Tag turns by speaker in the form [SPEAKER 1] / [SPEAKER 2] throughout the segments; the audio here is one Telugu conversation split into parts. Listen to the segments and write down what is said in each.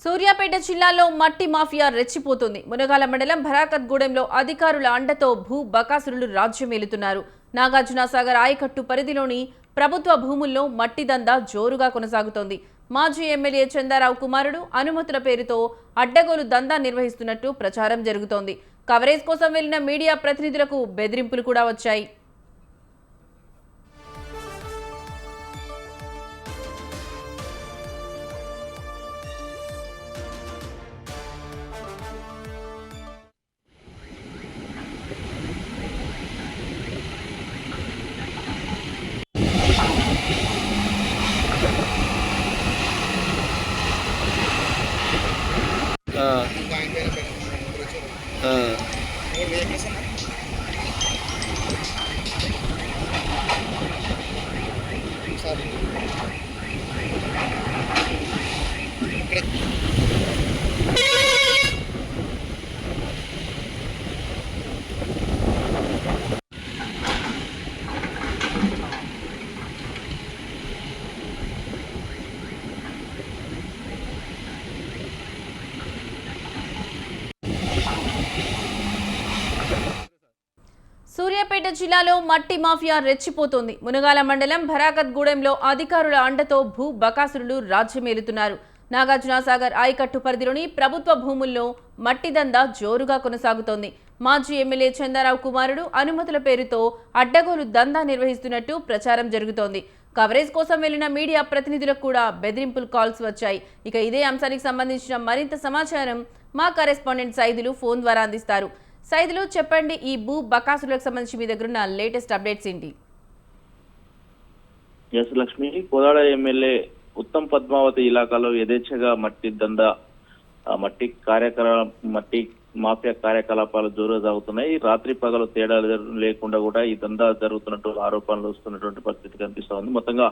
[SPEAKER 1] సూర్యాపేట జిల్లాలో మట్టి మాఫియా రెచ్చిపోతుంది. మునగాల మండలం భరాకత్గూడెంలో అధికారుల అండతో భూ బకాసురులు రాజ్యమేలుతున్నారు. నాగార్జునసాగర్ ఆయకట్టు పరిధిలోని ప్రభుత్వ భూముల్లో మట్టి దందా జోరుగా కొనసాగుతోంది. మాజీ ఎమ్మెల్యే చందారావు కుమారుడు అనుమతుల పేరుతో అడ్డగోలు దందా నిర్వహిస్తున్నట్టు ప్రచారం జరుగుతోంది. కవరేజ్ కోసం వెళ్లిన మీడియా ప్రతినిధులకు బెదిరింపులు కూడా వచ్చాయి. సూర్యాపేట జిల్లాలో మట్టి మాఫియా రెచ్చిపోతోంది. మునగాల మండలం భరాకత్గూడెంలో అధికారుల అండతో భూ బకాసురులు రాజ్యమేలుతున్నారు. నాగార్జునసాగర్ ఆయకట్టు పరిధిలోని ప్రభుత్వ భూముల్లో మట్టి దందా జోరుగా కొనసాగుతోంది. మాజీ ఎమ్మెల్యే చందారావు కుమారుడు అనుమతుల పేరుతో అడ్డగోలు దందా నిర్వహిస్తున్నట్టు ప్రచారం జరుగుతోంది. కవరేజ్ కోసం వెళ్లిన మీడియా ప్రతినిధులకు కూడా బెదిరింపులు కాల్స్ వచ్చాయి. ఇక ఇదే అంశానికి సంబంధించిన మరింత సమాచారం మా కరెస్పాండెంట్ సైదులు ఫోన్ ద్వారా అందిస్తారు. సైదులు, చెప్పండి, ఈ భూ బకాసులకు సంబంధించి మీ దగ్గర ఉన్న లేటెస్ట్ అప్డేట్స్ ఏంటి?
[SPEAKER 2] ఎస్ లక్ష్మి, కోదాడ ఎమ్మెల్యే ఉత్తమ్ పద్మావతి ఇలాకాలో యథేచ్ఛగా మట్టి దందా మట్టి మాఫియా కార్యకలాపాలు జోరుగా సాగుతున్నాయి. రాత్రి పగలు తేడా లేకుండా కూడా ఈ దందా జరుగుతున్నట్టు ఆరోపణలు వస్తున్నటువంటి పరిస్థితి కనిపిస్తా ఉంది. మొత్తంగా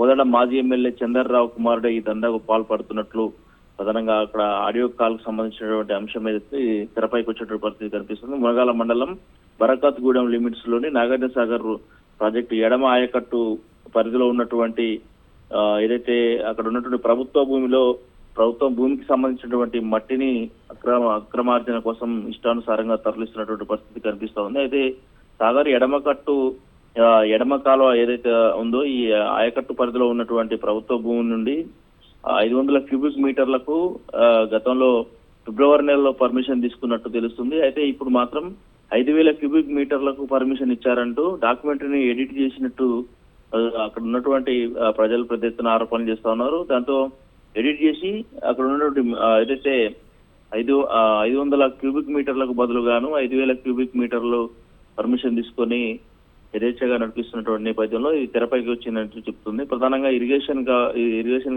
[SPEAKER 2] కోదాడ మాజీ ఎమ్మెల్యే చంద్రరావు కుమారుడే ఈ దందాకు పాల్పడుతున్నట్లు ప్రధానంగా అక్కడ ఆడియో కాల్ కు సంబంధించినటువంటి అంశం మీద తెరపైకి వచ్చేటువంటి పరిస్థితి కనిపిస్తుంది. మునగాల మండలం భరకత్గూడెం లిమిట్స్ లోని నాగార్జునసాగర్ ప్రాజెక్టు ఎడమ ఆయకట్టు పరిధిలో ఉన్నటువంటి ఏదైతే అక్కడ ఉన్నటువంటి ప్రభుత్వ భూమికి సంబంధించినటువంటి మట్టిని అక్రమార్జన కోసం ఇష్టానుసారంగా తరలిస్తున్నటువంటి పరిస్థితి కనిపిస్తా ఉంది. అయితే సాగర్ ఎడమ కాలువ ఏదైతే ఉందో ఈ ఆయకట్టు పరిధిలో ఉన్నటువంటి ప్రభుత్వ భూమి నుండి 500 క్యూబిక్ మీటర్లకు గతంలో ఫిబ్రవరి నెలలో పర్మిషన్ తీసుకున్నట్టు తెలుస్తుంది. అయితే ఇప్పుడు మాత్రం 5000 క్యూబిక్ మీటర్లకు పర్మిషన్ ఇచ్చారంటూ డాక్యుమెంటరీని ఎడిట్ చేసినట్టు అక్కడ ఉన్నటువంటి ప్రజలు పెద్ద ఎత్తున ఆరోపణలు చేస్తా ఉన్నారు. దాంతో ఎడిట్ చేసి అక్కడ ఉన్నటువంటి ఏదైతే 500 క్యూబిక్ మీటర్లకు బదులుగాను 5000 క్యూబిక్ మీటర్లు పర్మిషన్ తీసుకొని యథేచ్ఛగా నడిపిస్తున్నటువంటి నేపథ్యంలో ఇది తెరపైకి వచ్చిందంటూ చెప్తుంది. ప్రధానంగా ఇరిగేషన్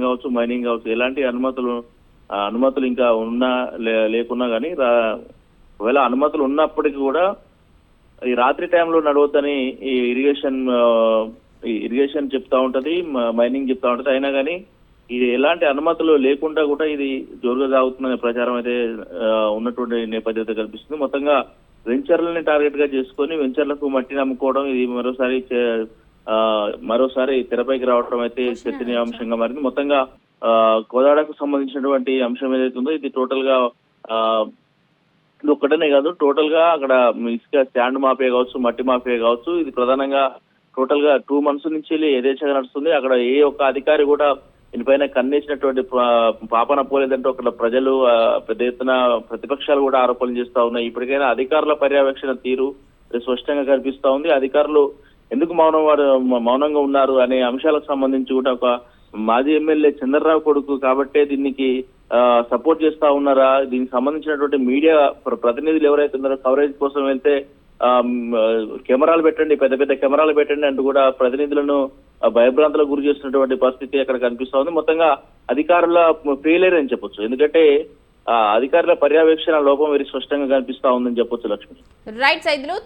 [SPEAKER 2] కావచ్చు, మైనింగ్ కావచ్చు, ఎలాంటి అనుమతులు ఇంకా ఉన్నా లేకున్నా కానీ ఒకవేళ అనుమతులు ఉన్నప్పటికీ కూడా ఈ రాత్రి టైంలో నడవద్దని ఈ ఇరిగేషన్ చెప్తా ఉంటది, మైనింగ్ చెప్తా ఉంటది. అయినా కానీ ఇది ఎలాంటి అనుమతులు లేకుండా కూడా ఇది జోరుగా సాగుతుందనే ప్రచారం అయితే ఉన్నటువంటి నేపథ్యం కనిపిస్తుంది. మొత్తంగా వెంచర్లని టార్గెట్ గా చేసుకొని వెంచర్లకు మట్టిని అమ్ముకోవడం ఇది మరోసారి తెరపైకి రావడం అయితే చర్చనీయాంశంగా మారింది. మొత్తంగా కోదాడకు సంబంధించినటువంటి అంశం ఏదైతే ఉందో ఇది టోటల్ గా ఇది ఒక్కటనే కాదు, టోటల్ గా అక్కడ ఇసుక స్టాండ్ మాఫియా కావచ్చు, మట్టి మాఫియా కావచ్చు, ఇది ప్రధానంగా టోటల్ గా 2 months నుంచి యథేచ్ఛగా నడుస్తుంది. అక్కడ ఏ ఒక్క అధికారి కూడా దీనిపైన కన్నేసినటువంటి పాపన పోలేదంటూ అక్కడ ప్రజలు పెద్ద ఎత్తున ప్రతిపక్షాలు కూడా ఆరోపణలు చేస్తా ఉన్నాయి. ఇప్పటికైనా అధికారుల పర్యవేక్షణ తీరు స్పష్టంగా కనిపిస్తా ఉంది. అధికారులు ఎందుకు మౌనంగా ఉన్నారు అనే అంశాలకు సంబంధించి కూడా ఒక మాజీ ఎమ్మెల్యే చంద్రరావు కొడుకు కాబట్టే దీనికి సపోర్ట్ చేస్తా ఉన్నారా, దీనికి సంబంధించినటువంటి మీడియా ప్రతినిధులు ఎవరైతే ఉన్నారో కవరేజ్ కోసం వెళ్తే కెమెరాలు పెట్టండి, పెద్ద పెద్ద కెమెరాలు పెట్టండి అంటూ కూడా ప్రతినిధులను భయభ్రాంతులకు గురి చేస్తున్నటువంటి పరిస్థితి అక్కడ కనిపిస్తా ఉంది. మొత్తంగా అధికారుల ఫెయిలియర్ అని చెప్పొచ్చు. ఎందుకంటే అధికారుల పర్యవేక్షణ లోపం వెరీ స్పష్టంగా కనిపిస్తా ఉందని చెప్పొచ్చు లక్ష్మి.
[SPEAKER 1] రైట్ సైదులు.